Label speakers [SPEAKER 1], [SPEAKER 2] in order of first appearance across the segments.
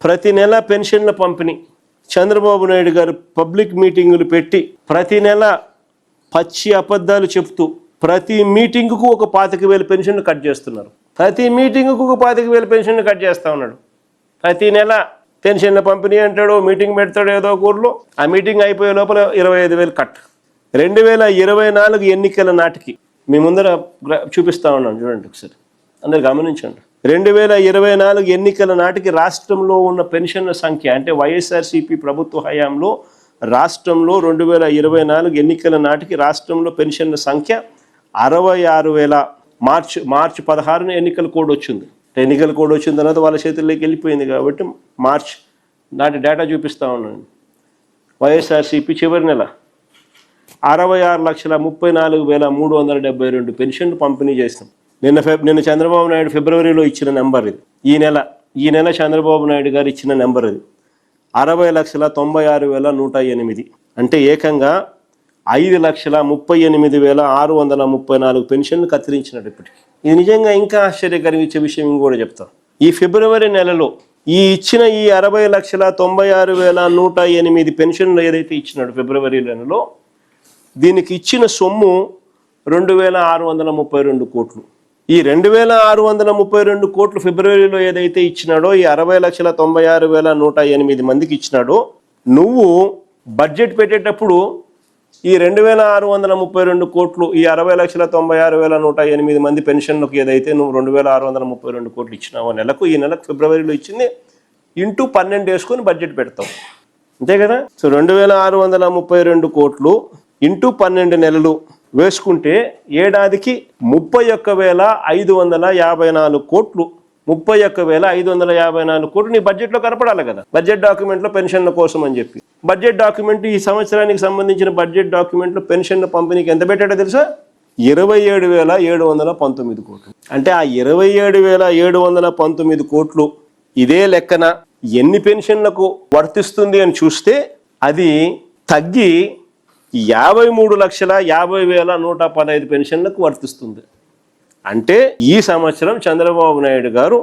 [SPEAKER 1] ప్రతి నెల పెన్షన్ల పంపిణీ చంద్రబాబు నాయుడు గారు పబ్లిక్ మీటింగులు పెట్టి ప్రతి నెల పచ్చి అబద్ధాలు చెప్తూ ప్రతి మీటింగుకు ఒక 25,000 పెన్షన్లు కట్ చేస్తున్నారు. ప్రతి మీటింగుకు ఒక 25,000 పెన్షన్లు కట్ చేస్తూ ఉన్నాడు. ప్రతి నెల పెన్షన్ల పంపిణీ అంటాడు, మీటింగ్ పెడతాడు ఏదో ఊర్లో, ఆ మీటింగ్ అయిపోయే లోపల 25,000 కట్. 2024 ఎన్నికల నాటికి మీ ముందర చూపిస్తా ఉన్నాను, చూడండి ఒకసారి, అందరు గమనించండి. 2024 ఎన్నికల నాటికి రాష్ట్రంలో ఉన్న పెన్షన్ల సంఖ్య, అంటే వైఎస్ఆర్సీపీ ప్రభుత్వ హయాంలో రాష్ట్రంలో 2024 ఎన్నికల నాటికి రాష్ట్రంలో పెన్షన్ల సంఖ్య 66,000. మార్చి 16న ఎన్నికల కోడ్ వచ్చింది. ఎన్నికల కోడ్ వచ్చిన తర్వాత వాళ్ళ చేతుల్లోకి వెళ్ళిపోయింది కాబట్టి మార్చ్ నాటి డేటా చూపిస్తా ఉన్నాను. వైఎస్ఆర్సీపీ చివరి నెల 66,34,372 పెన్షన్లు పంపిణీ చేసినాం. నిన్న చంద్రబాబు నాయుడు ఫిబ్రవరిలో ఇచ్చిన నెంబర్ ఇది. ఈ నెల చంద్రబాబు నాయుడు గారు ఇచ్చిన నెంబర్ ఇది 60,96,108. అంటే ఏకంగా 5,38,634 పెన్షన్లు కత్తిరించినట్టు ఇప్పటికి. ఇది నిజంగా ఇంకా ఆశ్చర్యకరించే విషయం ఇంకోటి చెప్తాను. ఈ ఫిబ్రవరి నెలలో ఇచ్చిన ఈ 60,96,108 పెన్షన్లు ఏదైతే ఇచ్చినాడు ఫిబ్రవరి నెలలో, దీనికి ఇచ్చిన సొమ్ము 2,632 కోట్లు. ఈ 2,632 కోట్లు ఫిబ్రవరిలో ఏదైతే ఇచ్చినాడో, ఈ 60,96,108 మందికి ఇచ్చినాడో, నువ్వు బడ్జెట్ పెట్టేటప్పుడు ఈ 2,632 కోట్లు, ఈ 60,96,108 మంది పెన్షన్లకు ఏదైతే నువ్వు 2,632 కోట్లు ఇచ్చినావో నెలకు, ఈ నెలకు ఫిబ్రవరిలో ఇచ్చింది ఇంటూ 12 వేసుకొని బడ్జెట్ పెడతావు, అంతే కదా. సో 2,632 కోట్లు ఇంటూ 12 నెలలు వేసుకుంటే ఏడాదికి 31,554 కోట్లు. 31,554 కోట్లు నీ బడ్జెట్లో కనపడాలి కదా, బడ్జెట్ డాక్యుమెంట్లో పెన్షన్ల కోసం అని చెప్పి. బడ్జెట్ డాక్యుమెంట్, ఈ సంవత్సరానికి సంబంధించిన బడ్జెట్ డాక్యుమెంట్లో పెన్షన్ల పంపిణీకి ఎంత పెట్టాడో తెలుసా? 27,719 కోట్లు. అంటే ఆ 27,719 కోట్లు ఇదే లెక్కన ఎన్ని పెన్షన్లకు వర్తిస్తుంది అని చూస్తే అది తగ్గి 53,50,115 పెన్షన్లకు వర్తిస్తుంది. అంటే ఈ సంవత్సరం చంద్రబాబు నాయుడు గారు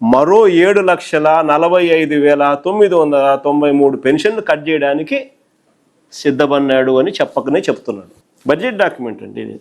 [SPEAKER 1] మరో 7,45,993 పెన్షన్లు కట్ చేయడానికి సిద్ధపడినాడు అని చెప్పకనే చెప్తున్నాడు. బడ్జెట్ డాక్యుమెంట్ అండి ఇది.